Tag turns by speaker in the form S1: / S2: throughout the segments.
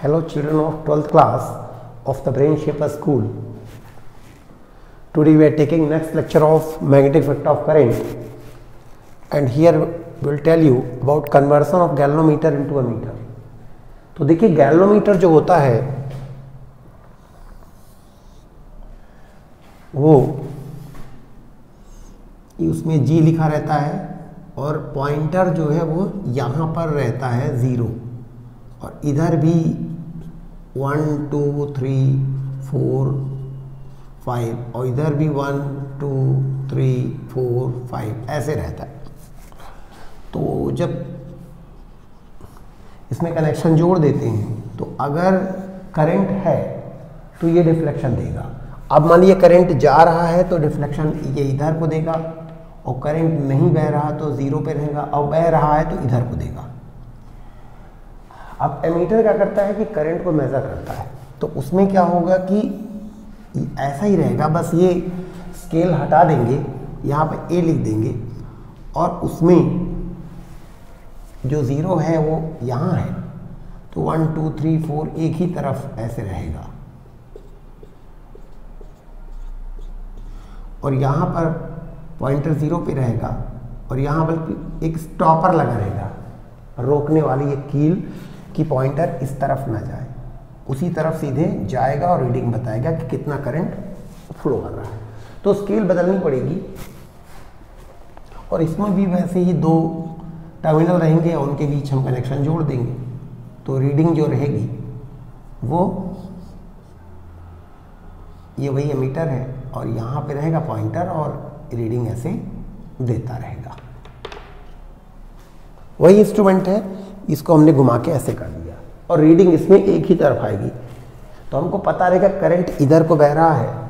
S1: Hello children of 12th class of the Brain Shaper School. Today we are taking next lecture of magnetic effect of current, and here we will tell you about conversion of galvanometer into ammeter. तो देखिए galvanometer जो होता है वो उसमें G लिखा रहता है और पॉइंटर जो है वो यहाँ पर रहता है 0 और इधर भी 1 2 3 4 5 और इधर भी 1 2 3 4 5 ऐसे रहता है। तो जब इसमें कनेक्शन जोड़ देते हैं तो अगर करंट है तो ये डिफ्लेक्शन देगा। अब मान लीजिए करंट जा रहा है तो डिफ्लेक्शन ये इधर को देगा और करंट नहीं बह रहा तो 0 पे रहेगा और बह रहा है तो इधर को देगा। अब एमीटर क्या करता है कि करंट को मेजर करता है, तो उसमें क्या होगा कि ऐसा ही रहेगा, बस ये स्केल हटा देंगे, यहाँ पे ए लिख देंगे और उसमें जो 0 है वो यहाँ है तो 1 2 3 4 एक ही तरफ ऐसे रहेगा और यहाँ पर पॉइंटर 0 पे रहेगा और यहाँ बल्कि एक स्टॉपर लगा रहेगा रोकने वाली एक कील कि पॉइंटर इस तरफ ना जाए, उसी तरफ सीधे जाएगा और रीडिंग बताएगा कि कितना करंट फ्लो कर रहा है। तो स्केल बदलनी पड़ेगी और इसमें भी वैसे ही 2 टर्मिनल रहेंगे और उनके बीच हम कनेक्शन जोड़ देंगे तो रीडिंग जो रहेगी वो ये वही एमीटर है और यहाँ पे रहेगा पॉइंटर और रीडिंग ऐसे देता रहेगा। वही इंस्ट्रूमेंट है, इसको हमने घुमा के ऐसे कर दिया और रीडिंग इसमें एक ही तरफ आएगी। तो हमको पता रहेगा करंट इधर को बह रहा है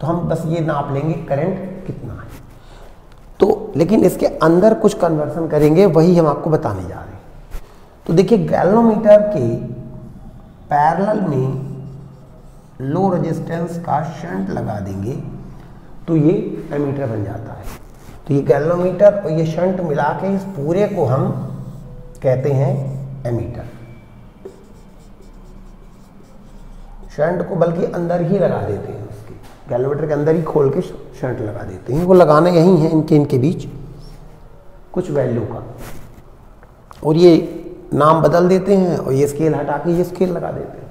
S1: तो हम बस ये नाप लेंगे करंट कितना है। तो लेकिन इसके अंदर कुछ कन्वर्सन करेंगे, वही हम आपको बताने जा रहे हैं। तो देखिए गैल्वेनोमीटर के पैरेलल में लो रेजिस्टेंस का शंट लगा देंगे तो ये एमीटर बन जाता है। तो ये गैल्वेनोमीटर और ये शंट मिला के इस पूरे को हम कहते हैं एमीटर। शंट को बल्कि अंदर ही लगा देते हैं, उसके गैल्वेनोमीटर के अंदर ही खोल के शंट लगा देते हैं। वो लगाना यही है इनके बीच कुछ वैल्यू का और ये नाम बदल देते हैं और ये स्केल हटा के ये स्केल लगा देते हैं।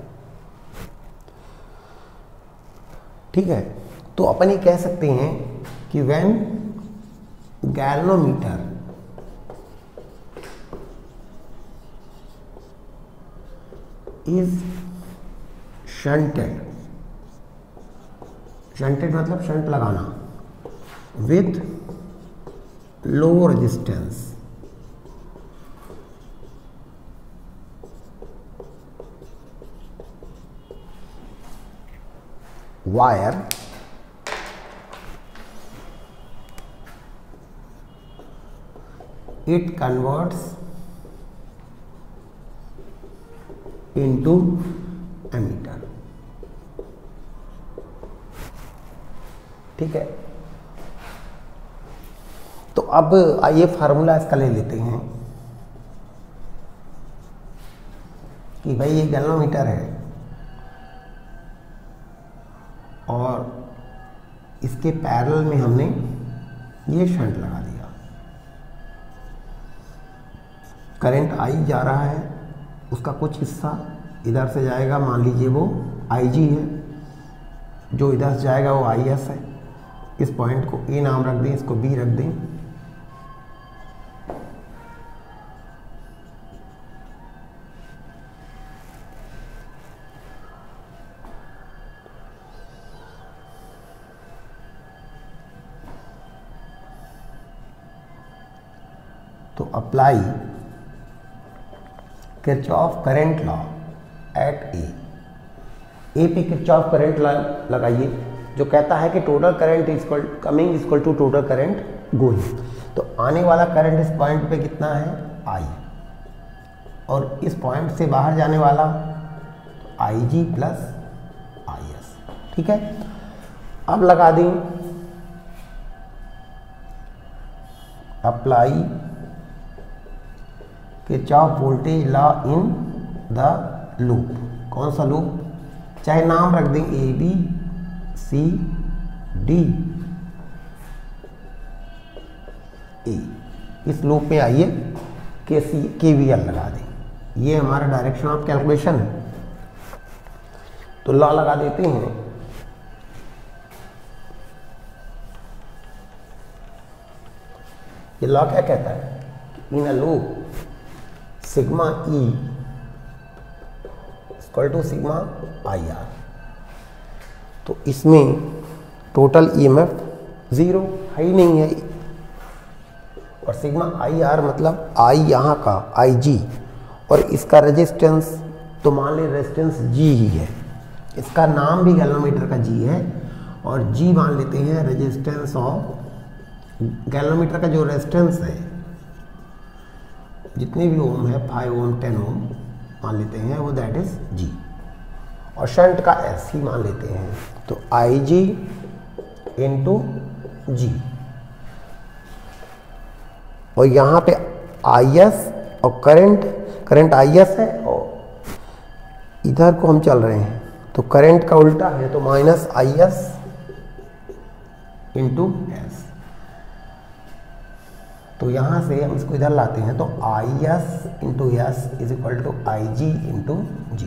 S1: ठीक है, तो अपन ये कह सकते हैं कि when galvanometer is shunted, shunted मतलब शंट लगाना, with low resistance wire it converts into ammeter। ठीक है, तो अब आइए फार्मूला इसका ले लेते हैं कि भाई ये गैल्वेनोमीटर है और इसके पैरेलल में हमने ये शंट लगा दिया। करंट आई जा रहा है, उसका कुछ हिस्सा इधर से जाएगा, मान लीजिए वो IG है, जो इधर से जाएगा वो IS है। इस पॉइंट को A नाम रख दें, इसको B रख दें। तो apply Kirchhoff current law at A पे किरचॉफ करंट लॉ लगाइए जो कहता है कि total current equal coming equal to total current going. तो आने वाला करंट इस पॉइंट पे कितना है I और इस पॉइंट से बाहर जाने वाला तो IG प्लस IS। ठीक है, अब लगा दें apply Kirchhoff voltage law in the loop. कौन सा लूप? चाहे नाम रख दें A B C D A. इस लूप में आइए KVL लगा दें। ये हमारा डायरेक्शन ऑफ कैलकुलेशन है, तो लॉ लगा देते हैं। ये लॉ क्या कहता है? In a loop sigma E equal to sigma I R. तो इसमें टोटल EMF 0 है ही नहीं है, और सिग्मा आई आर मतलब आई यहाँ का IG, और इसका रेजिस्टेंस तो मान ली रेजिस्टेंस G ही है। इसका नाम भी गैलोमीटर का G है, और G मान लेते हैं रेजिस्टेंस ऑफ गैलोमीटर का जो रेजिस्टेंस है, जितने भी ओम है 5 ओम 10 ओम मान लेते हैं वो, दैट इज G। और शंट का S ही मान लेते हैं, तो IG इंटू G। और यहाँ पे IS और करंट IS है, और इधर को हम चल रहे हैं तो करंट का उल्टा है, तो माइनस IS इंटू S। तो यहाँ से हम इसको इधर लाते हैं, तो IS into S is equal to IG into G.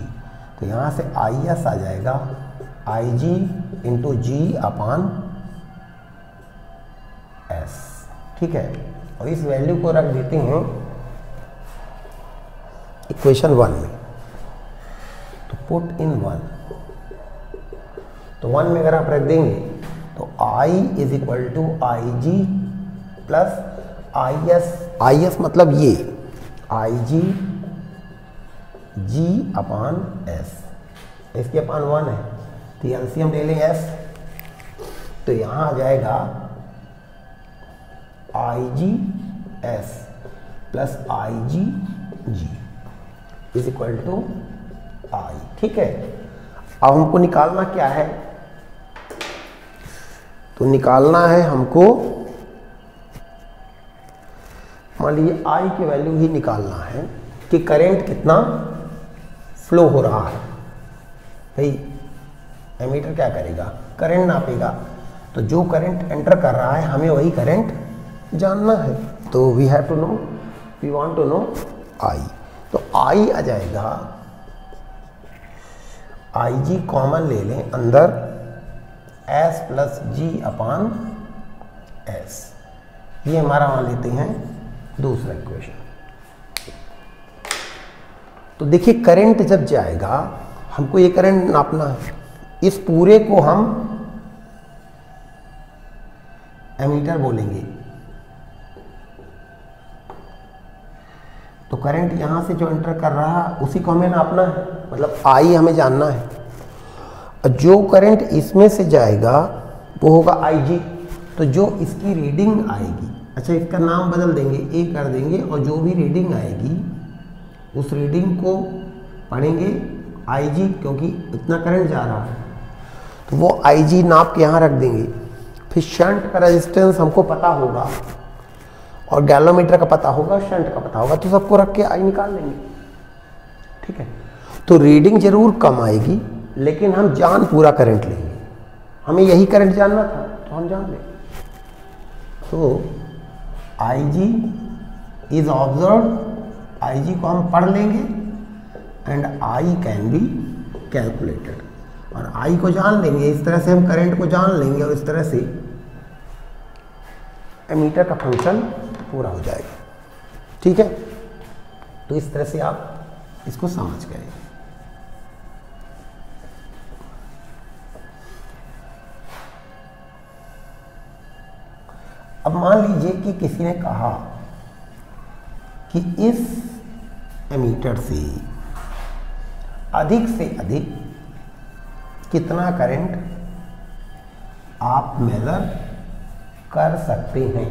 S1: तो यहाँ से IS आ जाएगा IG into G upon S। ठीक है, और इस वैल्यू को रख देते हैं इक्वेशन 1 में। तो पुट इन 1, तो 1 में अगर आप रख देंगे तो I is equal to IG plus IS मतलब ये IG G अपान S, इसके अपान 1 है, तो एलसीएम ले लें S, तो यहाँ आ जाएगा IG S plus IG G is equal to I। ठीक है, अब हमको निकालना क्या है? तो निकालना है हमको, मान लीजिए I की वैल्यू ही निकालना है कि करंट कितना फ्लो हो रहा है। भाई एमीटर क्या करेगा? करंट नापेगा, तो जो करंट एंटर कर रहा है हमें वही करंट जानना है। तो we have to know, we want to know I। तो I आ जाएगा, IG कॉमन ले लें अंदर, S plus G upon S। ये हमारा मान लेते हैं दूसरा इक्वेशन। तो देखिए करंट जब जाएगा, हमको ये करंट नापना है, इस पूरे को हम एमीटर बोलेंगे। तो करंट यहां से जो एंटर कर रहा है उसी को हमें नापना है, मतलब I हमें जानना है। और जो करंट इसमें से जाएगा वो होगा IG, तो जो इसकी रीडिंग आएगी, अच्छा इसका नाम बदल देंगे, A कर देंगे, और जो भी रीडिंग आएगी उस रीडिंग को पढ़ेंगे IG, क्योंकि इतना करंट जा रहा है, तो वो IG नाप के यहाँ रख देंगे। फिर शंट का रेजिस्टेंस हमको पता होगा, और गैलोमीटर का पता होगा, शंट का पता होगा, तो सबको रख के I निकाल लेंगे। ठीक है, तो रीडिंग जरूर कम आएगी, लेकिन हम जान पूरा करंट लेंगे। हमें यही करंट जानना था, तो हम जान लेंगे। तो IG इज ऑब्जर्व, IG को हम पढ़ लेंगे, and I can be calculated, और I को जान लेंगे। इस तरह से हम करंट को जान लेंगे, और इस तरह से एमीटर का फंक्शन पूरा हो जाएगा। ठीक है, तो इस तरह से आप इसको समझ गए। अब मान लीजिए कि किसी ने कहा कि इस एमीटर से अधिक कितना करंट आप मेजर कर सकते हैं।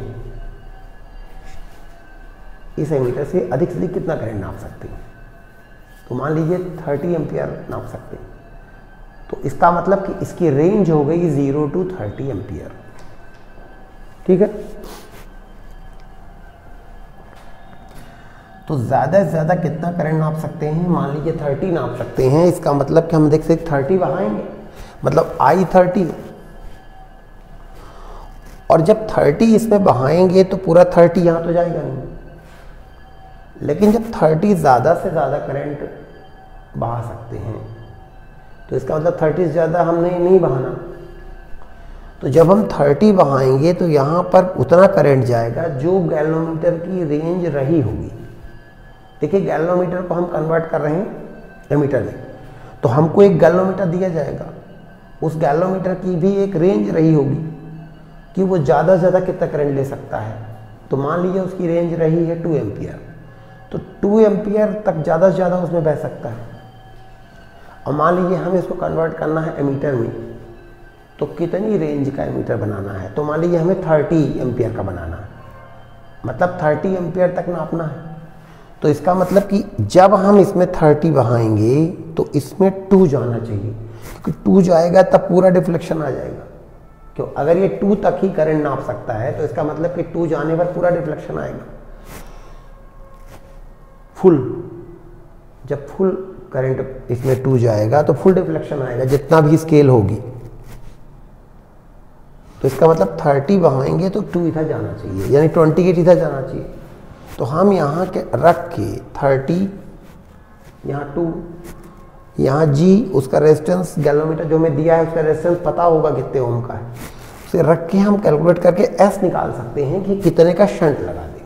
S1: इस एमीटर से अधिक कितना करंट नाप सकते हैं? तो मान लीजिए 30 एम्पियर नाप सकते हैं। तो इसका मतलब कि इसकी रेंज हो गई 0 to 30 एम्पियर। ठीक है, तो ज़्यादा से ज़्यादा कितना करंट नाप सकते हैं, मान लीजिए 30 नाप सकते हैं। इसका मतलब कि हम देख सकते 30 बहाएंगे, मतलब I30, और जब 30 इसमें बहाएंगे तो पूरा 30 यहाँ तो जाएगा नहीं, लेकिन जब 30 ज़्यादा से ज़्यादा करंट बहा सकते हैं तो इसका मतलब 30 से ज़्यादा हमने नहीं बहाना। तो जब हम 30 बहाएंगे तो यहाँ पर उतना करंट जाएगा जो गैल्वेनोमीटर की रेंज रही होगी। देखिए गैल्वेनोमीटर को हम कन्वर्ट कर रहे हैं एमीटर में, तो हमको एक गैल्वेनोमीटर दिया जाएगा, उस गैल्वेनोमीटर की भी एक रेंज रही होगी कि वो ज़्यादा से ज़्यादा कितना करंट ले सकता है। तो मान लीजिए उसकी रेंज रही है 2 एम्पियर, तो 2 एम्पियर तक ज़्यादा से ज़्यादा उसमें बह सकता है। और मान लीजिए हमें इसको कन्वर्ट करना है एमीटर में, तो कितनी रेंज का एमीटर बनाना है, तो मान लीजिए हमें 30 एम्पियर का बनाना है, मतलब 30 एम्पियर तक नापना है। तो इसका मतलब कि जब हम इसमें 30 बहाएंगे तो इसमें 2 जाना चाहिए, क्योंकि 2 जाएगा तब पूरा डिफ्लेक्शन आ जाएगा। क्यों, अगर ये 2 तक ही करंट नाप सकता है तो इसका मतलब कि 2 जाने पर पूरा डिफ्लेक्शन आएगा फुल। जब फुल करंट इसमें 2 जाएगा तो फुल डिफ्लेक्शन आएगा जितना भी स्केल होगी। तो इसका मतलब 30 बहाएंगे तो 2 इधर जाना चाहिए, यानी 28 इधर जाना चाहिए। तो हम यहाँ के रख के 30, यहाँ 2, यहाँ G, उसका रेजिस्टेंस गैल्वेनोमीटर जो हमें दिया है उसका रेजिस्टेंस पता होगा कितने ओम का है, उसे रख के हम कैलकुलेट करके S निकाल सकते हैं कि कितने का शंट लगा दें।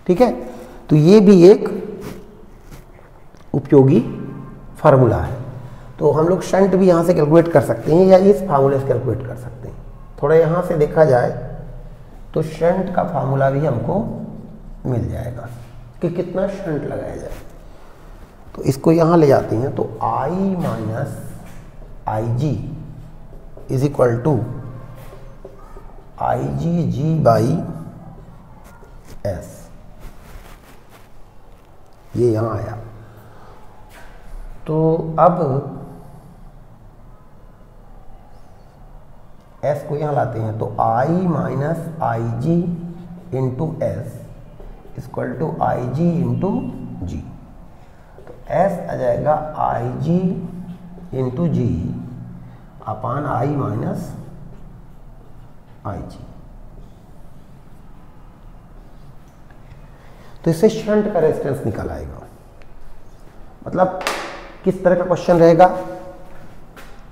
S1: ठीक है, तो ये भी एक उपयोगी फार्मूला है। तो हम लोग शंट भी यहाँ से कैलकुलेट कर सकते हैं या इस फार्मूले से कैलकुलेट कर सकते हैं। थोड़ा यहाँ से देखा जाए तो शंट का फार्मूला भी हमको मिल जाएगा कि कितना शंट लगाया जाए। तो इसको यहाँ ले जाते हैं, तो I minus IG is equal to IG by S, ये यहाँ आया। तो अब S को यहाँ लाते हैं, तो I minus IG into S equal to IG into G। तो S आ जाएगा IG into G upon I minus IG। तो इससे शंट का रेजिस्टेंस निकल आएगा। मतलब किस तरह का क्वेश्चन रहेगा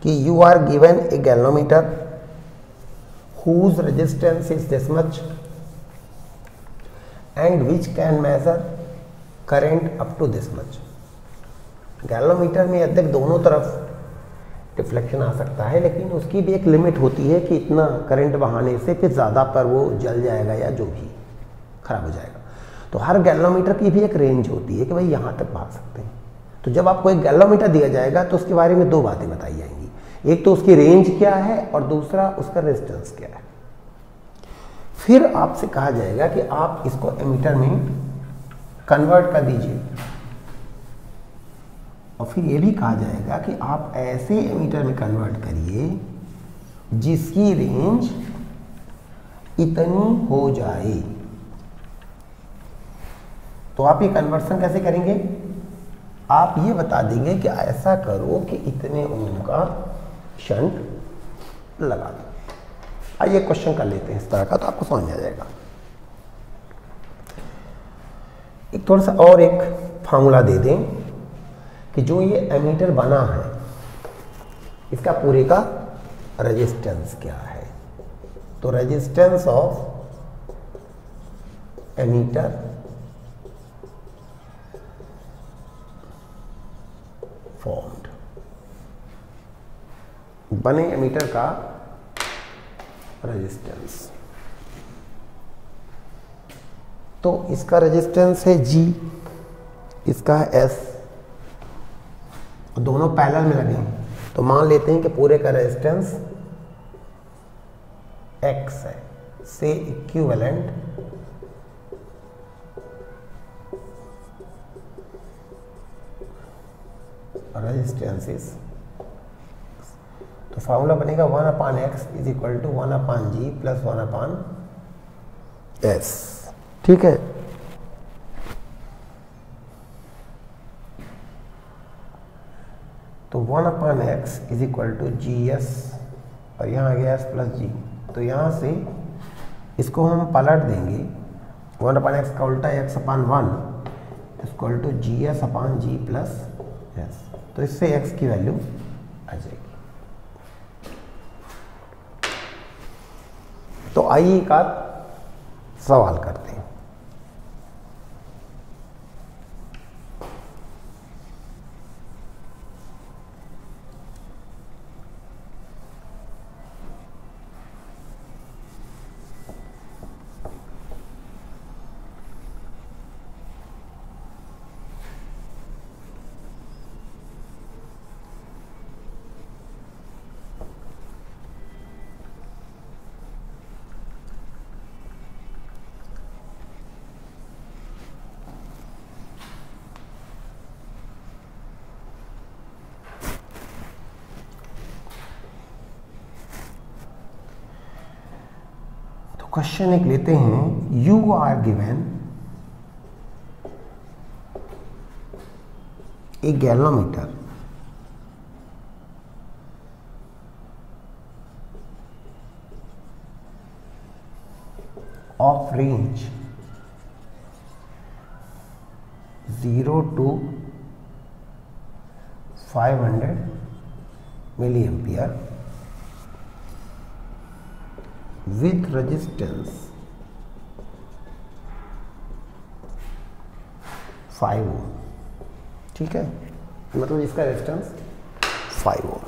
S1: कि you are given a galvanometer whose resistance is this much and which can measure current up to this much। Galvanometer में अधिक दोनों तरफ डिफ्लेक्शन आ सकता है, लेकिन उसकी भी एक लिमिट होती है कि इतना करंट बहाने से फिर ज़्यादा पर वो जल जाएगा या जो भी खराब हो जाएगा। तो हर गैल्वेनोमीटर की भी एक रेंज होती है कि भाई यहाँ तक बहा सकते हैं। तो जब आपको एक गैल्वेनोमीटर दिया जाएगा तो उसके बारे में 2 बातें बताई जाएंगी, एक तो उसकी रेंज क्या है और दूसरा उसका रेजिस्टेंस क्या है। फिर आपसे कहा जाएगा कि आप इसको एमीटर में कन्वर्ट कर दीजिए, और फिर ये भी कहा जाएगा कि आप ऐसे एमीटर में कन्वर्ट करिए जिसकी रेंज इतनी हो जाए। तो आप ये कन्वर्सन कैसे करेंगे, आप ये बता देंगे कि ऐसा करो कि इतने ओम का शंट लगा दो। आइए क्वेश्चन कर लेते हैं इस तरह का, तो आपको समझ आ जाएगा। एक थोड़ा सा और एक फार्मूला दे दें कि जो ये एमीटर बना है इसका पूरे का रेजिस्टेंस क्या है। तो रेजिस्टेंस ऑफ एमीटर फॉर्म्ड, बने एमीटर का रेजिस्टेंस। तो इसका रेजिस्टेंस है G, इसका है S, दोनों पैरेलल में लगे हैं। तो मान लेते हैं कि पूरे का रेजिस्टेंस X है, से इक्विवेलेंट रेजिस्टेंस इज, तो फार्मूला बनेगा 1/x is equal to 1/g plus 1/s। ठीक है, तो 1/x is equal to G S, और यहाँ आ गया एस प्लस जी। तो यहाँ से इसको हम पलट देंगे, 1/x का उल्टा x/1 equal to G S upon G plus S. तो इससे x की वैल्यू आ जाएगी। तो आइए एक आध सवाल करते हैं। क्वेश्चन एक लेते हैं, you are given a galvanometer of range 0 to 500 milliampere with resistance 5 ohm. ठीक है, मतलब इसका resistance 5 ohm.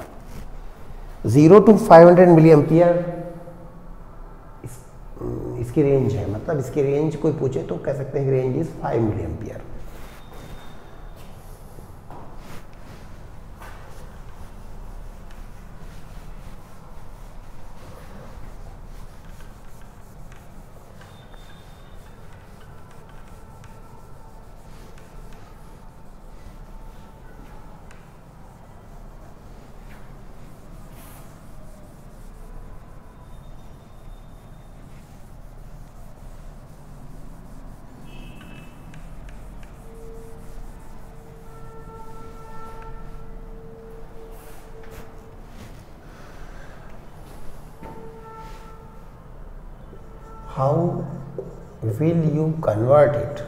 S1: 0 to 500 milliampere इसकी रेंज है, मतलब इसकी रेंज कोई पूछे तो कह सकते हैं कि range is 5 milliampere. How will you convert it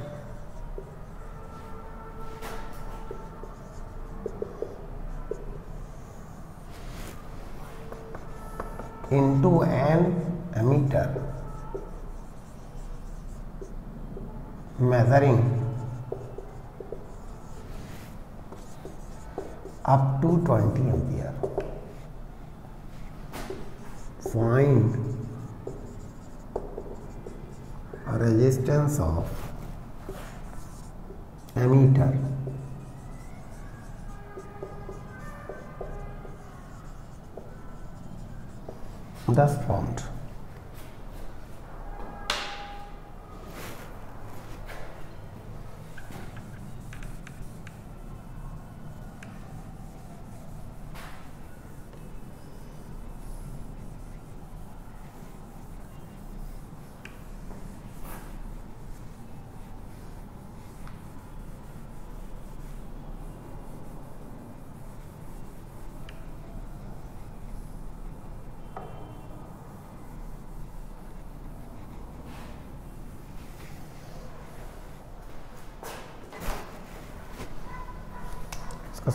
S1: into an ammeter measuring up to 20 ampere? Find resistance of ammeter thus formed.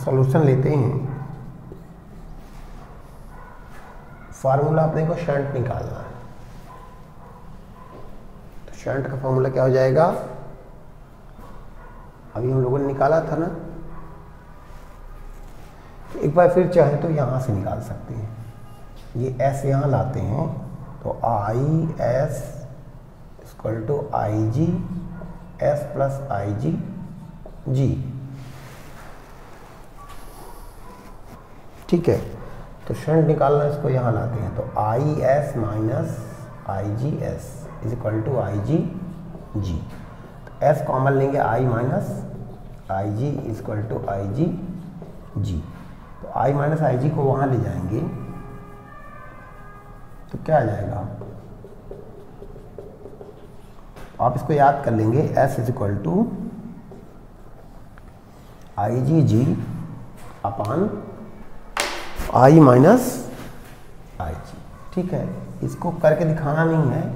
S1: Solution लेते हैं। फार्मूला अपने को शंट निकालना है, तो शंट का फार्मूला क्या हो जाएगा, अभी हम लोगों ने निकाला था ना, एक बार फिर चाहे तो यहां से निकाल सकते हैं। ये एस यहां लाते हैं तो I S equal to I G S plus I G G. ठीक है, तो शंट निकालना, इसको यहाँ लाते हैं तो I S minus I G S is equal to I G G. तो एस कॉमन लेंगे, I minus I G is equal to I G G. तो आई माइनस आई जी को वहाँ ले जाएंगे तो क्या आ जाएगा, आप इसको याद कर लेंगे, S is equal to I G G upon I minus I G. ठीक है, इसको करके दिखाना नहीं है,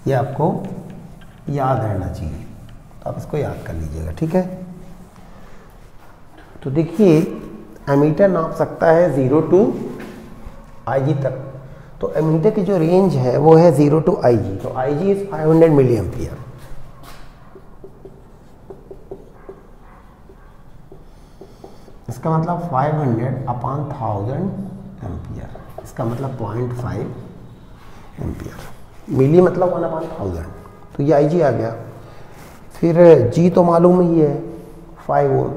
S1: ये आपको याद रहना चाहिए, तो आप इसको याद कर लीजिएगा। ठीक है, तो देखिए एमीटर नाप सकता है 0 टू आई जी तक, तो एमीटर की जो रेंज है वो है 0 टू आई जी, तो आई जी इज 500 मिली एम्पियर। इसका मतलब 500 अपॉन 1000 एम्पियर, इसका मतलब 0.5 एम्पियर। मिली मतलब 1 अपॉन 1000, तो ये आई जी आ गया। फिर जी तो मालूम ही है 5 ओम।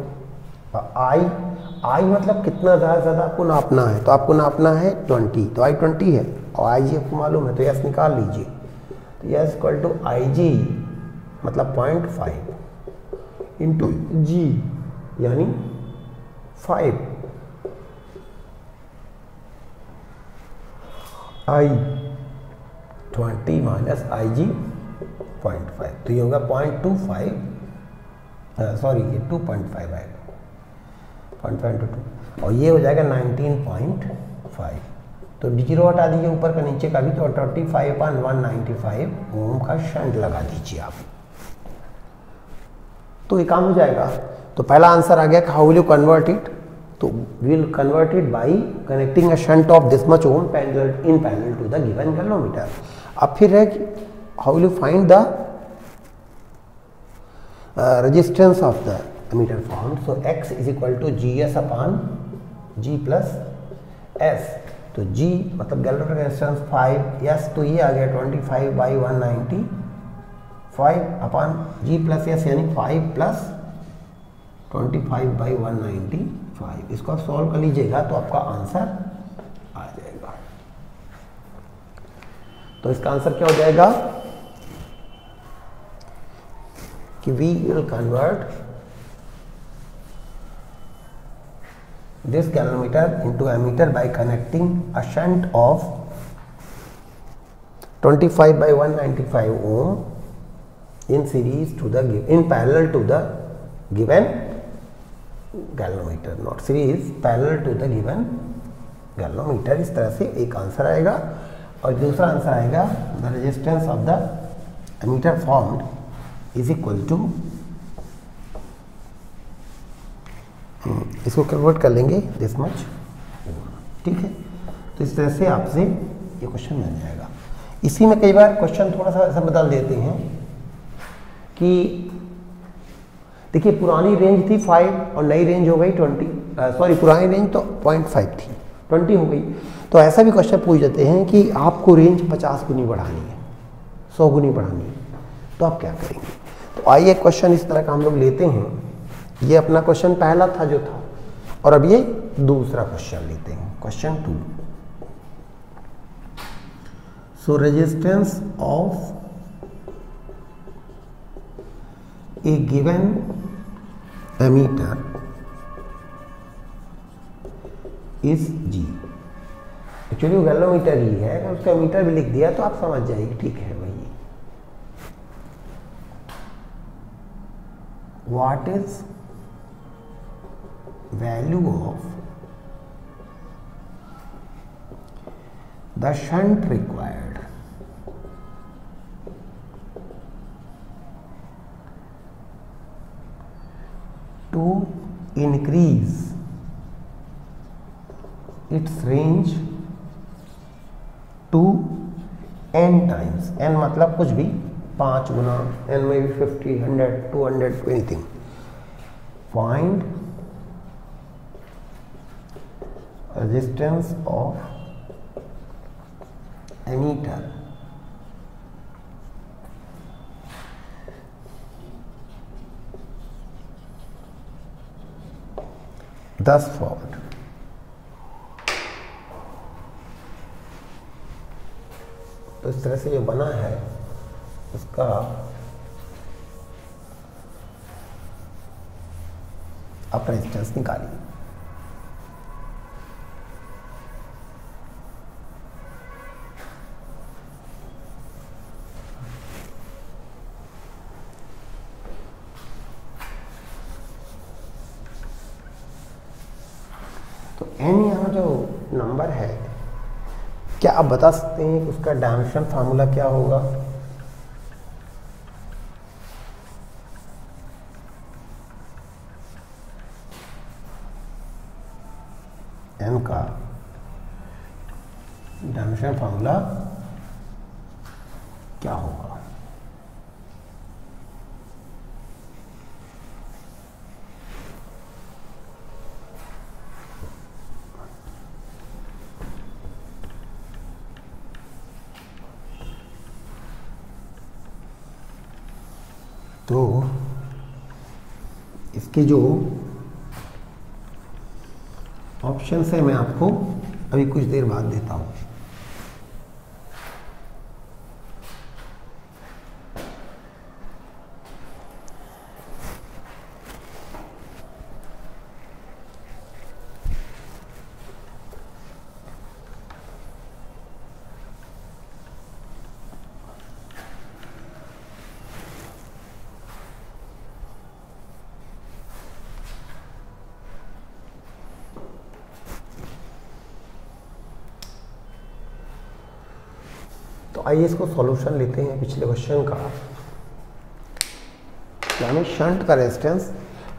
S1: आई मतलब कितना ज़्यादा ज़्यादा आपको नापना है, तो आपको नापना है 20, तो आई 20 है और आई जी आपको मालूम है, तो यस निकाल लीजिए। तो यस इक्वल टू आई जी मतलब 0.5 इंटू जी यानी 5 आई 20 माइनस आई जी 0.5, तो ये होगा 0.25, सॉरी ये 2.5 आएगा, 0.5 टू 2, और ये हो जाएगा 19.5। तो जीरो हटा दीजिए ऊपर का नीचे का भी, तो 25/195 ओम का शंट लगा दीजिए आप, तो ये काम हो जाएगा। तो पहला आंसर आ गया, how will you convert it, तो will convert it by connecting a shunt of this much ohm in parallel to the given galvanometer. अब फिर है कि how will you find the resistance of the ammeter form, so x is equal to G S upon G plus S, तो g मतलब galvanometer resistance 5, yes तो ये आ गया 25/195 upon G plus S यानी 5 प्लस 25/195। इसको आप सॉल्व कर लीजिएगा तो आपका आंसर आ जाएगा। तो इसका आंसर क्या हो जाएगा कि we will convert this galvanometer into ammeter by connecting a shunt of 25/195 ohm in series to the in parallel to the given galvanometer, not series, parallel to the given galvanometer। इस तरह से एक answer आएगा। और दूसरा answer आएगा the resistance of the ammeter formed is equal to, इसको convert कर लेंगे दिस मच, ठीक है। तो इस तरह से आपसे ये क्वेश्चन मिल जाएगा। इसी में कई बार क्वेश्चन थोड़ा सा ऐसा बदल देते हैं कि देखिए पुरानी रेंज थी 5 और नई रेंज हो गई 20, सॉरी पुरानी रेंज तो 0.5 थी 20 हो गई। तो ऐसा भी क्वेश्चन पूछ देते हैं कि आपको रेंज 50 गुनी बढ़ानी है, 100 गुनी बढ़ानी है, तो आप क्या करेंगे। तो आइए क्वेश्चन इस तरह का हम लोग लेते हैं। ये अपना क्वेश्चन पहला था जो था, और अब ये दूसरा क्वेश्चन लेते हैं, question 2। So resistance of a given ammeter is G. Actually वो गैल्वेनोमीटर ही है, अगर उसका एमीटर भी लिख दिया तो आप समझ जाइए ठीक है वही। What is value of the shunt required to increase its range to n times, n मतलब कुछ भी 5 गुना, n में भी 50, 100, 200, anything। find resistance of emitter thus forward। तो इस तरह से जो बना है उसका आप रेजिस्टेंस निकालिए। n यहाँ जो नंबर है, क्या आप बता सकते हैं कि उसका डायमेंशन फार्मूला क्या होगा? n का डायमेंशन फार्मूला क्या होगा? तो इसके जो ऑप्शंस है मैं आपको अभी कुछ देर बाद देता हूँ। तो आइए इसको सॉल्यूशन लेते हैं पिछले क्वेश्चन का। क्या हमें शंट का रेजिस्टेंस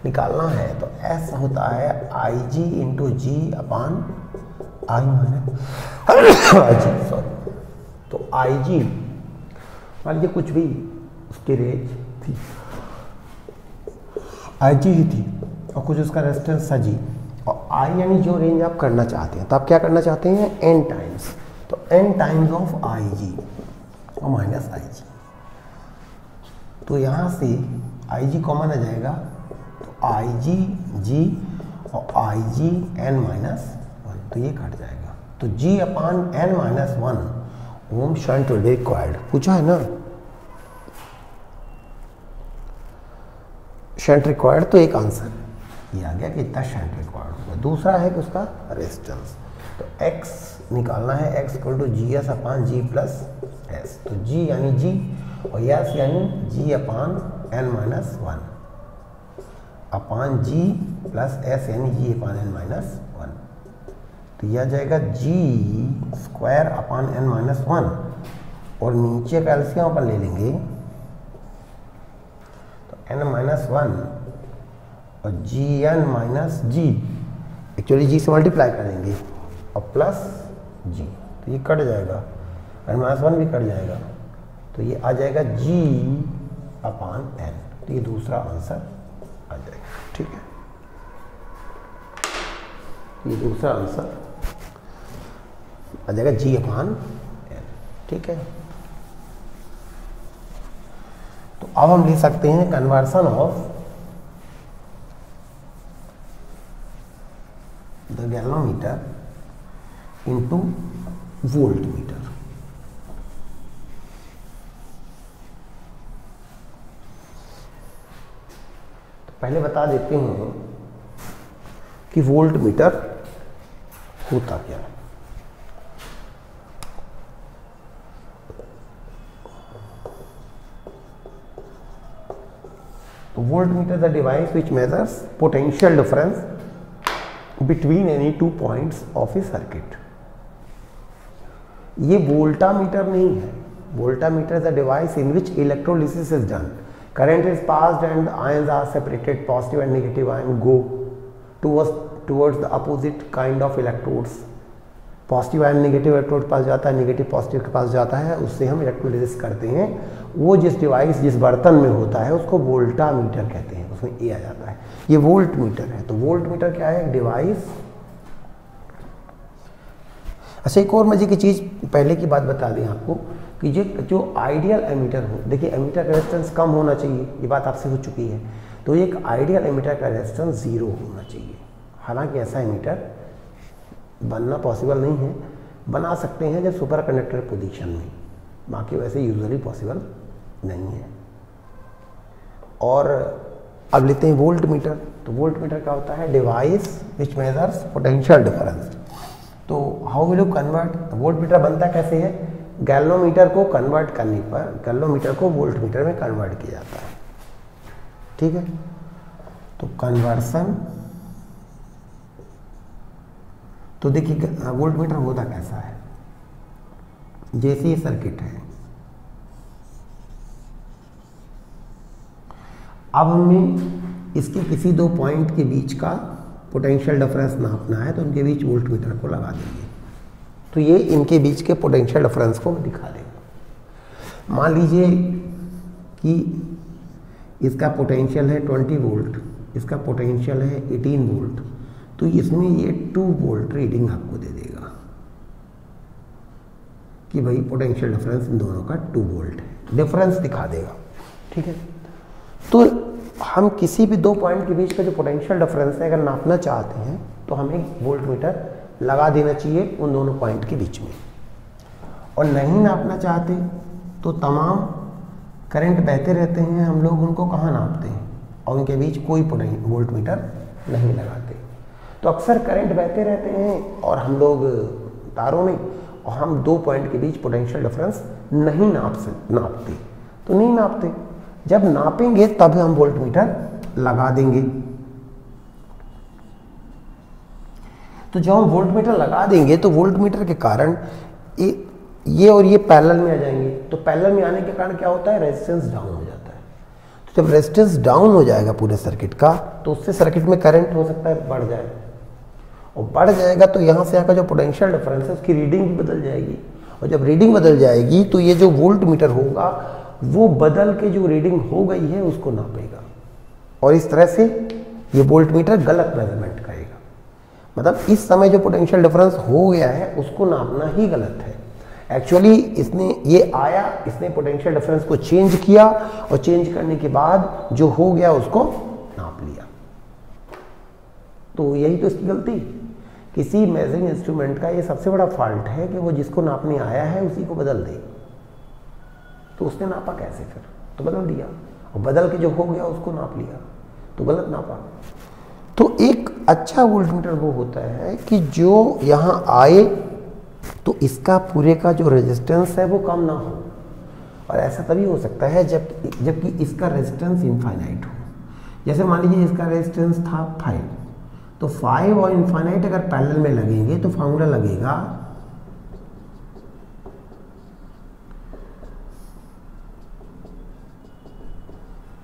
S1: निकालना है तो S होता है आई जी into G upon I minus I ji, sorry. तो आई जी मान लीजिए कुछ भी उसकी रेंज थी, आई जी ही थी और कुछ उसका रेजिस्टेंस था जी, और आई यानी जो रेंज आप करना चाहते हैं, तो आप क्या करना चाहते हैं? एन टाइम्स, तो एन टाइम्स ऑफ आई जी और माइनस आई जी। तो यहाँ से आई जी कॉमन आ जाएगा, तो आई जी जी और I G N minus one, तो ये कट जाएगा। तो G upon N minus one ohm shunt required पूछा है ना, शंट रिक्वायर्ड, तो एक आंसर ये आ गया कि इतना शंट रिक्वायर्ड होगा। दूसरा है कि उसका रेजिस्टेंस, तो x निकालना है, x equal to G S upon G plus S, तो g यानी g और s यानी g अपान n minus one upon g plus s यानी g अपान n माइनस वन। तो यह आ जाएगा g square upon n minus one, और नीचे का एलसीएम अपन ले लेंगे, तो n माइनस वन और जी एन माइनस जी, एक्चुअली जी से मल्टीप्लाई करेंगे और प्लस जी, तो ये कट जाएगा, एन माइनस वन भी कट जाएगा, तो ये आ जाएगा जी अपान एन, तो ये दूसरा आंसर आ जाएगा। ठीक है, ये दूसरा आंसर आ जाएगा जी अपान एन। ठीक है, तो अब हम ले सकते हैं conversion of the galvanometer into volt meter. तो पहले बता देते हैं कि वोल्ट मीटर होता क्या है। तो voltmeter the device which measures potential difference between any two points of a circuit. ये वोल्टामीटर नहीं है, voltameter is a device in which electrolysis is done, current is passed and ions are separated, positive and negative ion go towards the opposite kind of electrodes. Positive ion negative electrode के पास जाता है, negative positive के पास जाता है, उससे हम इलेक्ट्रोलिसिस करते हैं। वो जिस डिवाइस जिस बर्तन में होता है उसको वोल्टामीटर कहते हैं, उसमें ए आ जाता है, ये वोल्ट मीटर है। तो वोल्ट मीटर क्या है? डिवाइस। अच्छा, एक और मजे की चीज़ पहले की बात बता दें आपको कि ये जो आइडियल एमीटर हो, देखिए एमीटर का रेजिस्टेंस कम होना चाहिए, ये बात आपसे हो चुकी है। तो एक आइडियल एमीटर का रेजिस्टेंस ज़ीरो होना चाहिए। हालांकि ऐसा एमीटर बनना पॉसिबल नहीं है, बना सकते हैं जब सुपर कंडक्टर पोजीशन में, बाकी वैसे यूजुअली पॉसिबल नहीं है। और अब लेते हैं वोल्ट मीटर। तो वोल्ट मीटर क्या होता है? Device which measures potential difference. तो how will you convert? Voltmeter बनता कैसे है? गैल्वेनोमीटर को कन्वर्ट करने पर गैल्वेनोमीटर को वोल्ट मीटर में कन्वर्ट किया जाता है। ठीक है, तो कन्वर्सन तो देखिए वोल्ट मीटर होता कैसा है, जैसे ये सर्किट है, अब हमें इसके किसी दो पॉइंट के बीच का पोटेंशियल डिफरेंस नापना है, तो उनके बीच वोल्ट मीटर को लगा देंगे। तो ये इनके बीच के पोटेंशियल डिफरेंस को दिखा देगा। मान लीजिए कि इसका पोटेंशियल है 20 वोल्ट, इसका पोटेंशियल है 18 वोल्ट, तो इसमें ये 2 वोल्ट रीडिंग आपको दे देगा कि भाई पोटेंशियल डिफरेंस इन दोनों का 2 वोल्ट है, डिफरेंस दिखा देगा। ठीक है, तो हम किसी भी दो पॉइंट के बीच का जो पोटेंशियल डिफरेंस है अगर नापना चाहते हैं तो हमें वोल्ट मीटर लगा देना चाहिए उन दोनों पॉइंट के बीच में। और नहीं नापना चाहते तो तमाम करंट बहते रहते हैं, हम लोग उनको कहाँ नापते हैं और उनके बीच कोई वोल्ट मीटर नहीं लगाते। तो अक्सर करंट बहते रहते हैं और हम लोग तारों में, और हम दो पॉइंट के बीच पोटेंशियल डिफरेंस नहीं नापते, तो नहीं नापते। जब नापेंगे तब हम वोल्ट मीटर लगा देंगे। तो जब हम वोल्ट मीटर लगा देंगे तो वोल्ट मीटर के कारण ये और ये पैरेलल में आ जाएंगे। तो पैरेलल में आने के कारण क्या होता है, रेजिस्टेंस डाउन हो जाता है। तो जब रेजिस्टेंस डाउन हो जाएगा पूरे सर्किट का, तो उससे सर्किट में करंट हो सकता है बढ़ जाए, और बढ़ जाएगा तो यहाँ से आकर जो पोटेंशियल डिफरेंस है उसकी रीडिंग भी बदल जाएगी। और जब रीडिंग बदल जाएगी तो ये जो वोल्ट मीटर होगा वो बदल के जो रीडिंग हो गई है उसको नापेगा, और इस तरह से ये वोल्ट मीटर गलत मेजरमेंट करेगा। मतलब इस समय जो पोटेंशियल डिफरेंस हो गया है उसको नापना ही गलत है। एक्चुअली इसने ये आया, इसने पोटेंशियल डिफरेंस को चेंज किया और चेंज करने के बाद जो हो गया उसको नाप लिया। तो यही तो इसकी गलती, किसी मेजरिंग इंस्ट्रूमेंट का ये सबसे बड़ा फॉल्ट है कि वो जिसको नापने आया है उसी को बदल दे। तो उसने नापा कैसे, फिर तो बदल दिया, और बदल के जो हो गया उसको नाप लिया, तो गलत नापा। तो एक अच्छा वोल्ट मीटर वो होता है कि जो यहाँ आए तो इसका पूरे का जो रेजिस्टेंस है वो कम ना हो, और ऐसा तभी हो सकता है जबकि इसका रेजिस्टेंस इनफाइनाइट हो। जैसे मान लीजिए इसका रेजिस्टेंस था 5, तो 5 और इनफाइनाइट अगर पैरेलल में लगेंगे तो फॉर्मूला लगेगा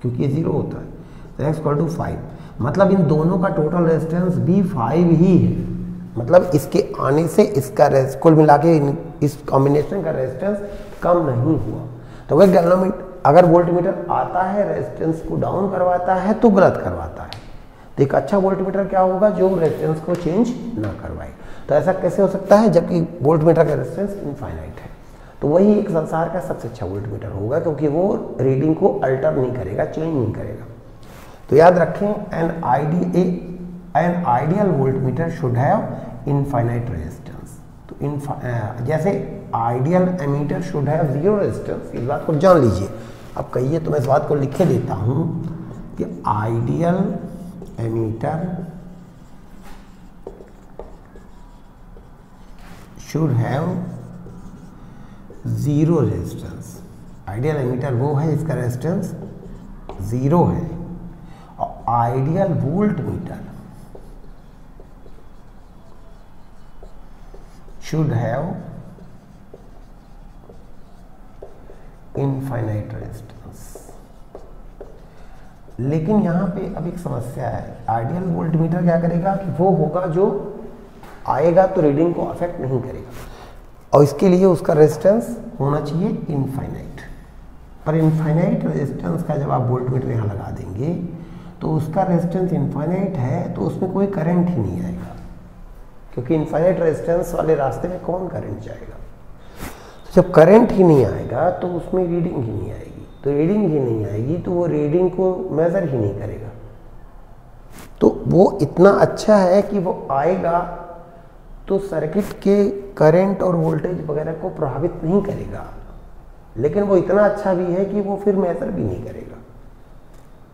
S1: क्योंकि ये 0 होता है, तो x इक्वल टू 5, मतलब इन दोनों का टोटल रेजिस्टेंस भी 5 ही है। मतलब इसके आने से इसका कुल मिला के इस कॉम्बिनेशन का रेजिस्टेंस कम नहीं हुआ। तो वह गैल्वेनोमीटर अगर वोल्ट मीटर आता है रेजिस्टेंस को डाउन करवाता है तो गलत करवाता है। तो एक अच्छा वोल्ट मीटर क्या होगा, जो रेजिस्टेंस को चेंज ना करवाए। तो ऐसा कैसे हो सकता है, जबकि वोल्ट मीटर का रेजिस्टेंस इनफाइनाइट है। तो वही एक संसार का सबसे अच्छा वोल्ट मीटर होगा, क्योंकि वो रीडिंग को अल्टर नहीं करेगा, चेंज नहीं करेगा। तो याद रखें, an ideal voltmeter should have infinite resistance. तो जैसे ideal ammeter should have 0 resistance, इस बात को जान लीजिए। अब कहिए तो मैं इस बात को लिखे देता हूं कि ideal ammeter should have 0 resistance. Ideal ammeter वो है इसका रेजिस्टेंस 0 है, और ideal voltmeter should have infinite resistance. लेकिन यहां पे अब एक समस्या है, आइडियल वोल्ट मीटर क्या करेगा कि वो होगा जो आएगा तो रीडिंग को अफेक्ट नहीं करेगा, और इसके लिए उसका रेजिस्टेंस होना चाहिए इनफाइनाइट। पर इनफाइनाइट रेजिस्टेंस का जब आप वोल्ट मीटर यहाँ लगा देंगे तो उसका रेजिस्टेंस इनफाइनाइट है, तो उसमें कोई करंट ही नहीं आएगा, क्योंकि इनफाइनाइट रेजिस्टेंस वाले रास्ते में कौन करंट जाएगा। तो जब करंट ही नहीं आएगा तो उसमें रीडिंग ही नहीं आएगी, तो रीडिंग ही नहीं आएगी तो वो रीडिंग को मेजर ही नहीं करेगा। तो वो इतना अच्छा है कि वो आएगा तो सर्किट के करंट और वोल्टेज वगैरह को प्रभावित नहीं करेगा, लेकिन वो इतना अच्छा भी है कि वो फिर मेजर भी नहीं करेगा।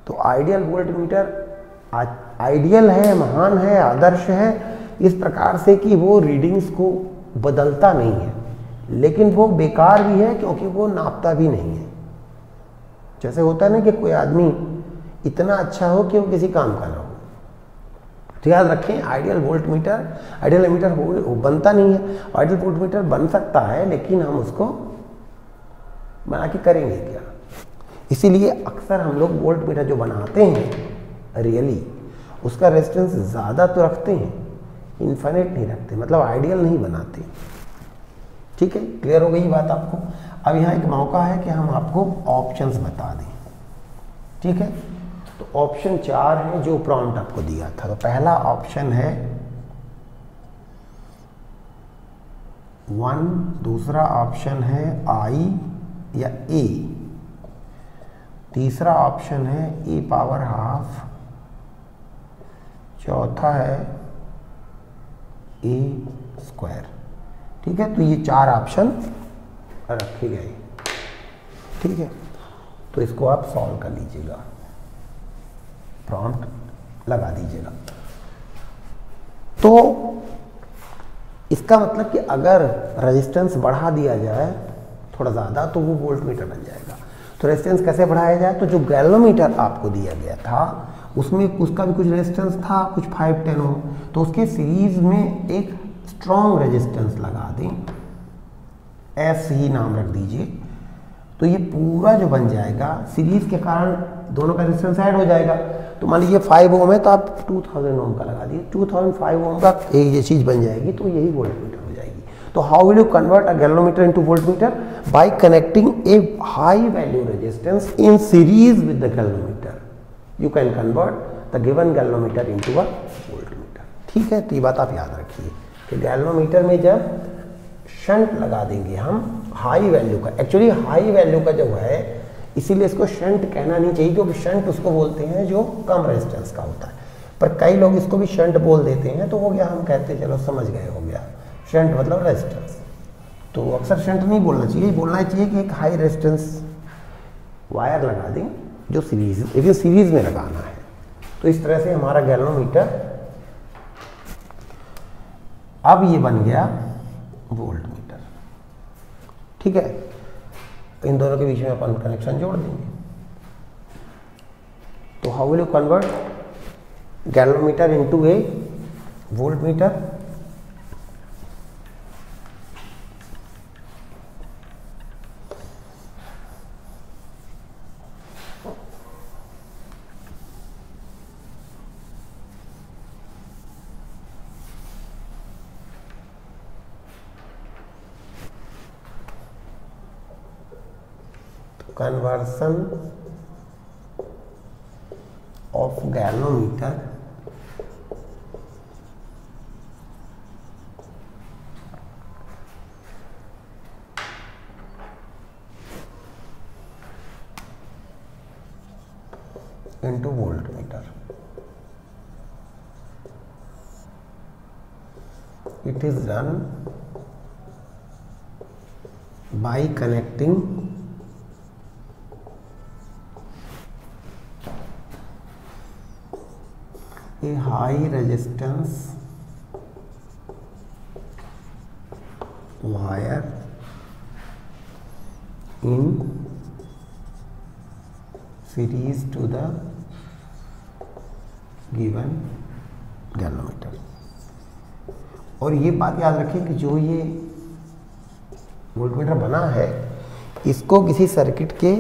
S1: तो आइडियल वोल्ट मीटर आइडियल है, महान है, आदर्श है इस प्रकार से कि वो रीडिंग्स को बदलता नहीं है, लेकिन वो बेकार भी है क्योंकि वो नापता भी नहीं है। जैसे होता है ना कि कोई आदमी इतना अच्छा हो कि वो किसी काम का ना हो, तो याद रखें ideal voltmeter, ideal ammeter बनता नहीं है। आइडियल वोल्ट मीटर बन सकता है लेकिन हम उसको बना के करेंगे क्या? इसीलिए अक्सर हम लोग वोल्ट मीटर जो बनाते हैं रियली उसका रेजिस्टेंस ज़्यादा तो रखते हैं, इन्फिनिट नहीं रखते, मतलब आइडियल नहीं बनाते। ठीक है, क्लियर हो गई बात आपको? अब यहाँ एक मौका है कि हम आपको ऑप्शंस बता दें। ठीक है, तो ऑप्शन 4 है जो प्रॉम्प्ट आपको दिया था। तो पहला ऑप्शन है 1, दूसरा ऑप्शन है I या A, तीसरा ऑप्शन है e⁻², चौथा है A²। ठीक है, तो ये 4 ऑप्शन रखे गए। ठीक है, तो इसको आप सॉल्व कर लीजिएगा, प्रॉम्प्ट लगा दीजिएगा। तो इसका मतलब कि अगर रेजिस्टेंस बढ़ा दिया जाए थोड़ा ज़्यादा तो वो वोल्ट मीटर बन जाएगा। तो रेजिस्टेंस कैसे बढ़ाया जाए? तो जो गैल्वेनोमीटर आपको दिया गया था उसमें उसका भी कुछ रेजिस्टेंस था, कुछ 510 ओम, तो उसके सीरीज में एक स्ट्रॉन्ग रेजिस्टेंस लगा दें, एस ही नाम रख दीजिए। तो ये पूरा जो बन जाएगा सीरीज के कारण दोनों का रेजिस्टेंस ऐड हो जाएगा। तो मान लीजिए 5 ओम है तो आप 2000 ओम का लगा दीजिए, 2005 ओम का एक ये चीज़ बन जाएगी, तो यही वोल्ट मीटर हो जाएगी। तो how will you convert a galvanometer into volt meter? Bye connecting A high value resistance in series with the galvanometer you can convert the given galvanometer into a volt meter. ठीक है, तो ये बात आप याद रखिए कि गैल्वेनोमीटर में जब शंट लगा देंगे हम हाई वैल्यू का, एक्चुअली हाई वैल्यू का जो है इसीलिए इसको शंट कहना नहीं चाहिए, क्योंकि शंट उसको बोलते हैं जो कम रेजिस्टेंस का होता है, पर कई लोग इसको भी शंट बोल देते हैं, तो हो गया, हम कहते हैं चलो समझ गए, हो गया शंट मतलब रेजिस्टेंस। तो अक्सर शंट नहीं बोलना चाहिए, बोलना चाहिए कि एक हाई रेजिस्टेंस वायर लगा दें जो सीरीज, लेकिन सीरीज में लगाना है। तो इस तरह से हमारा गैल्वेनोमीटर अब ये बन गया वोल्ट मीटर। ठीक है, इन दोनों के बीच में अपन कनेक्शन जोड़ देंगे। तो how will you convert galvanometer into a volt meter? Conversion of galvanometer into voltmeter. It is done by connecting a high resistance wire in series to the given galvanometer. और ये बात याद रखें कि जो ये वोल्टमीटर बना है इसको किसी सर्किट के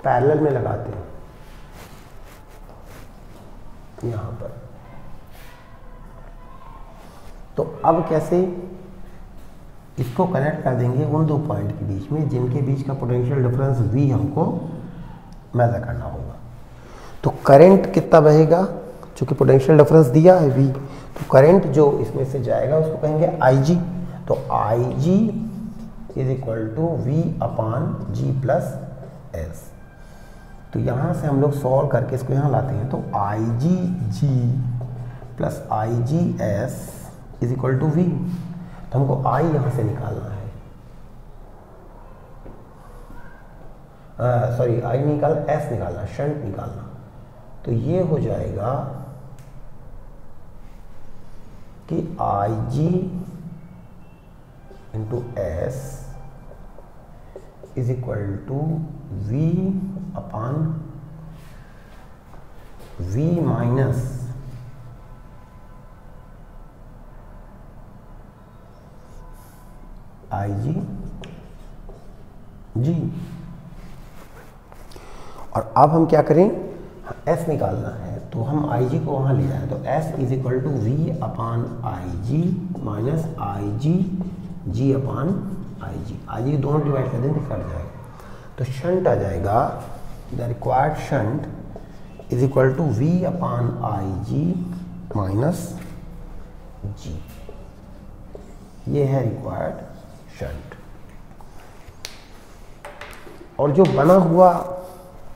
S1: पैरेलल में लगाते हैं यहाँ पर। तो अब कैसे इसको कनेक्ट कर देंगे उन दो पॉइंट के बीच में जिनके बीच का पोटेंशियल डिफरेंस V हमको मेजर करना होगा। तो करंट कितना बहेगा, चूंकि पोटेंशियल डिफरेंस दिया है V, तो करंट जो इसमें से जाएगा उसको कहेंगे IG। तो IG is equal to V/G+S। तो यहाँ से हम लोग सॉल्व करके इसको यहाँ लाते हैं, तो IgG plus IgS is equal to V। तो हमको I यहाँ से निकालना है, सॉरी I निकाल S निकालना, शंट निकालना। तो ये हो जाएगा कि IG into S is equal to V/V minus I G G. और अब हम क्या करें, S निकालना है, तो हम आई जी को वहाँ ले जाएं, तो S is equal to V upon I G minus I G G upon I G. I G दोनों डिवाइड कर देंगे, कट जाएगा, तो शंट आ जाएगा, the required shunt is equal to V upon I G minus G. ये है required shunt. और जो बना हुआ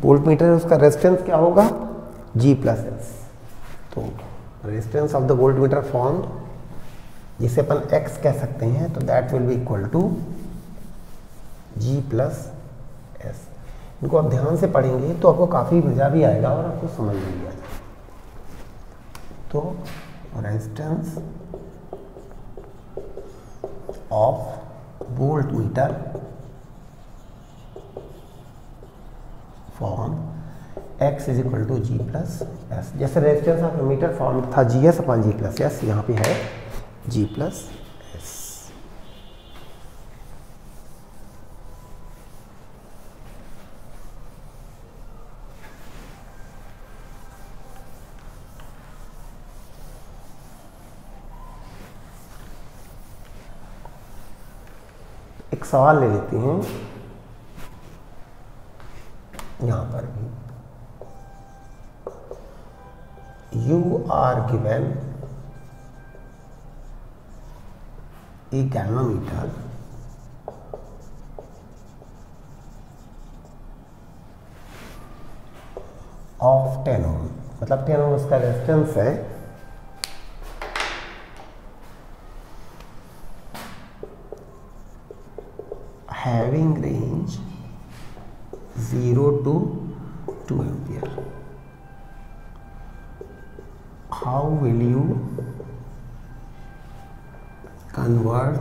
S1: वोल्टमीटर है उसका रेजिस्टेंस क्या होगा, G प्लस एस। तो resistance of the voltmeter formed, जिसे अपन X कह सकते हैं, तो that will be equal to G plus S. इनको आप ध्यान से पढ़ेंगे तो आपको काफ़ी मज़ा भी आएगा और आपको समझ में भी आएगा। तो resistance of voltmeter form X is equal to G plus S. जैसे रेजिस्टेंस ऑफ मीटर फॉर्म था G S upon G plus S, यहाँ पे है जी प्लस एस। एक सवाल ले लेते हैं यहाँ पर भी, you are given a galvanometer of 10 ohm, मतलब 10 ओम उसका रेजिस्टेंस है, having range 0 to 2 ampere. How will you convert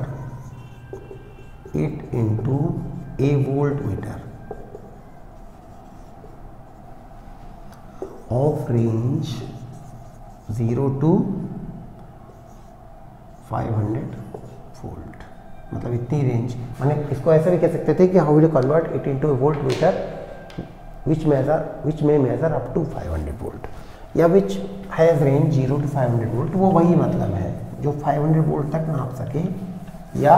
S1: it into a voltmeter of range 0 to 500 volt? मतलब इतनी रेंज, माने इसको ऐसे भी कह सकते थे कि how will you convert it into a voltmeter which may measure up to 500 volt, या which has range 0 to 500 volt. वो वही मतलब है जो 500 वोल्ट तक नाप सके, या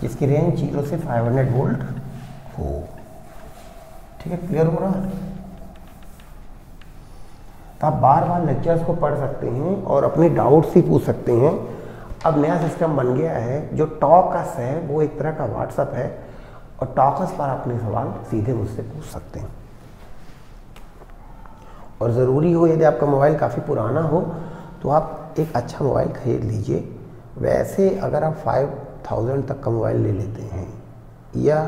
S1: जिसकी रेंज 0 से 500 वोल्ट हो। ठीक है, क्लियर हो रहा है? तो आप बार बार लेक्चर्स को पढ़ सकते हैं और अपने डाउट्स ही पूछ सकते हैं। अब नया सिस्टम बन गया है, जो टॉकस है वो एक तरह का व्हाट्सएप है, और टॉकस पर अपने सवाल सीधे मुझसे पूछ सकते हैं। और ज़रूरी हो, यदि आपका मोबाइल काफ़ी पुराना हो तो आप एक अच्छा मोबाइल खरीद लीजिए। वैसे अगर आप 5000 तक का मोबाइल ले लेते हैं या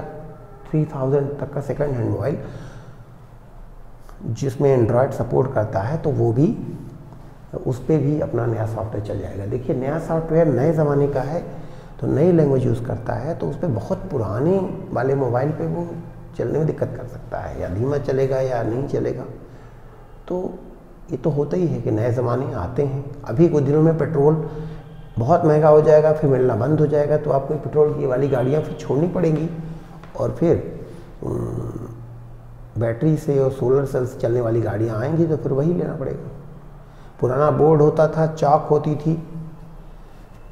S1: 3000 तक का सेकंड हैंड मोबाइल जिसमें एंड्रॉयड सपोर्ट करता है, तो वो भी उस पर भी अपना नया सॉफ्टवेयर चल जाएगा। देखिए, नया सॉफ्टवेयर नए ज़माने का है तो नई लैंग्वेज यूज़ करता है, तो उस पर बहुत पुराने वाले मोबाइल पे वो चलने में दिक्कत कर सकता है, या धीमा चलेगा या नहीं चलेगा। तो ये तो होता ही है कि नए ज़माने आते हैं। अभी कुछ दिनों में पेट्रोल बहुत महंगा हो जाएगा, फिर मिलना बंद हो जाएगा, तो आपको पेट्रोल की वाली गाड़ियाँ फिर छोड़नी पड़ेंगी, और फिर बैटरी से और सोलर सेल से चलने वाली गाड़ियाँ आएंगी, तो फिर वही लेना पड़ेगा। पुराना बोर्ड होता था, चाक होती थी,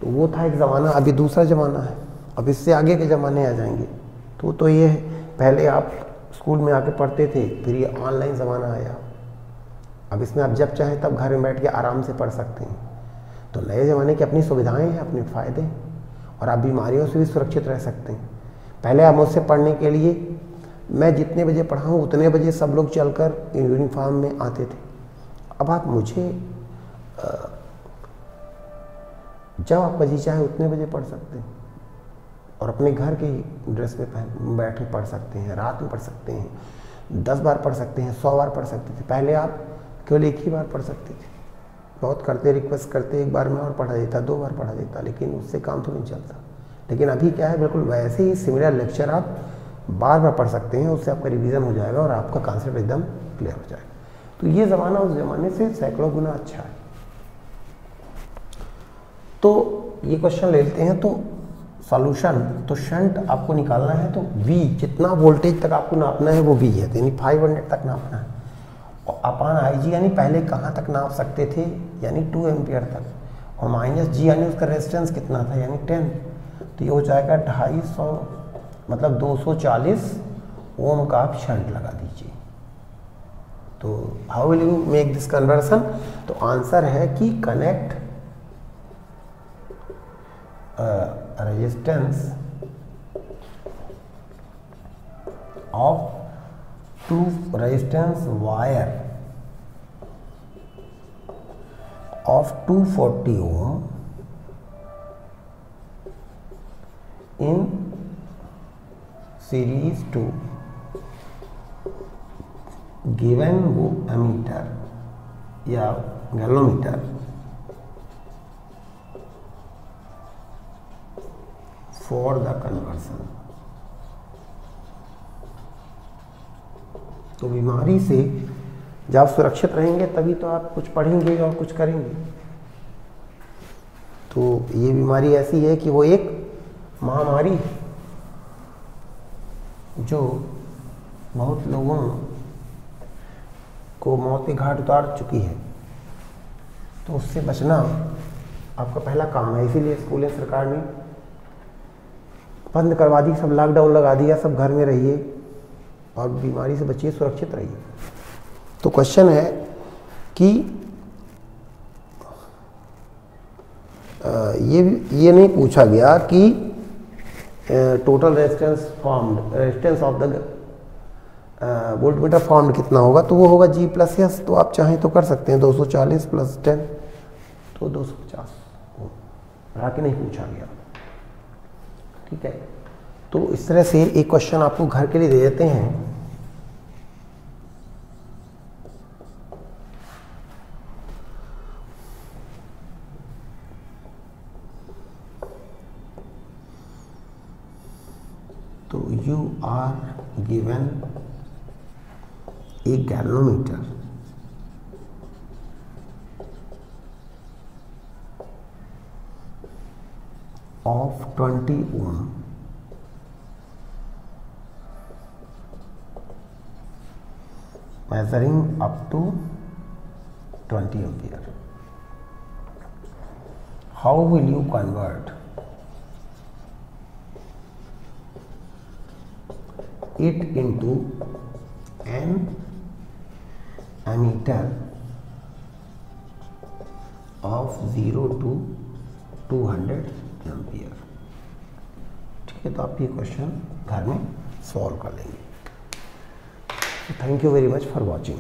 S1: तो वो था एक ज़माना। अभी दूसरा ज़माना है, अब इससे आगे के ज़माने आ जाएंगे। तो ये है, पहले आप स्कूल में आके पढ़ते थे, फिर ये ऑनलाइन ज़माना आया। अब इसमें आप जब चाहें तब घर में बैठ के आराम से पढ़ सकते हैं। तो नए ज़माने की अपनी सुविधाएं हैं, अपने फ़ायदे हैं, और आप बीमारियों से भी सुरक्षित रह सकते हैं। पहले आप मुझसे पढ़ने के लिए, मैं जितने बजे पढ़ाऊँ उतने बजे सब लोग चलकर यूनिफॉर्म में आते थे। अब आप मुझे जब आपका जी चाहे उतने बजे पढ़ सकते हैं, और अपने घर के ड्रेस में पहन बैठ के पढ़ सकते हैं, रात में पढ़ सकते हैं, 10 बार पढ़ सकते हैं, 100 बार पढ़ सकते थे। पहले आप केवल एक ही बार पढ़ सकते थे। बहुत करते, रिक्वेस्ट करते, एक बार में और पढ़ा देता, 2 बार पढ़ा देता, लेकिन उससे काम तो नहीं चलता। लेकिन अभी क्या है, बिल्कुल वैसे ही सिमिलर लेक्चर आप बार बार पढ़ सकते हैं, उससे आपका रिवीजन हो जाएगा और आपका कॉन्सेप्ट एकदम क्लियर हो जाएगा। तो ये ज़माना उस ज़माने से सैकड़ों गुना अच्छा है। तो ये क्वेश्चन ले लेते हैं। तो सॉल्यूशन, तो शंट आपको निकालना है तो V जितना वोल्टेज तक आपको नापना है वो V है, तो यानी 500 तक नापना है। और अपान IG यानी पहले कहाँ तक नाप सकते थे, यानी 2 एम्पियर तक, और माइनस G यानी उसका रेजिस्टेंस कितना था, यानी 10, तो ये हो जाएगा 250, मतलब 240 ओम का आप शंट लगा दीजिए। तो how will you make this conversion, तो आंसर है कि connect resistance of two resistance wire of 240 ohm in series to given ammeter या गैल्वेनोमीटर फॉर द कन्वर्सन। तो बीमारी से जब आप सुरक्षित रहेंगे तभी तो आप कुछ पढ़ेंगे और कुछ करेंगे। तो ये बीमारी ऐसी है कि वो एक महामारी जो बहुत लोगों को मौत के घाट उतार चुकी है, तो उससे बचना आपका पहला काम है। इसीलिए स्कूलें सरकार ने बंद करवा दी, सब लॉकडाउन लगा दिया, सब घर में रहिए और बीमारी से बचिए, सुरक्षित रहिए। तो क्वेश्चन है कि ये नहीं पूछा गया कि total resistance of the voltmeter formed कितना होगा, तो वो होगा G + S। तो आप चाहें तो कर सकते हैं 240 + 10 तो 250, बाकी नहीं पूछा गया। ठीक है, तो इस तरह से एक क्वेश्चन आपको घर के लिए दे देते हैं। तो you are given a galvanometer of 20 ohm measuring up to 20 ampere. How will you convert it into an ammeter of 0 to 200 ampere? ठीक है, तो आप ये क्वेश्चन घर में सॉल्व कर लेंगे। Thank you very much for watching.